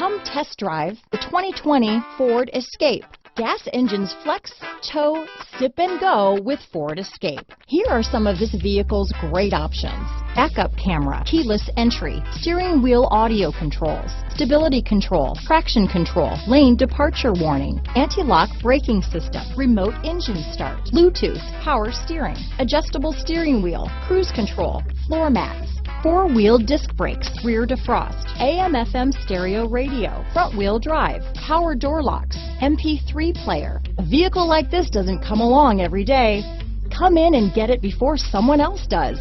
Come test drive the 2020 Ford Escape. Gas engines flex, tow, sip and go with Ford Escape. Here are some of this vehicle's great options: backup camera, keyless entry, steering wheel audio controls, stability control, traction control, lane departure warning, anti-lock braking system, remote engine start, Bluetooth, power steering, adjustable steering wheel, cruise control, floor mats, four-wheel disc brakes, rear defrost, AM/FM stereo radio, front-wheel drive, power door locks, MP3 player. A vehicle like this doesn't come along every day. Come in and get it before someone else does.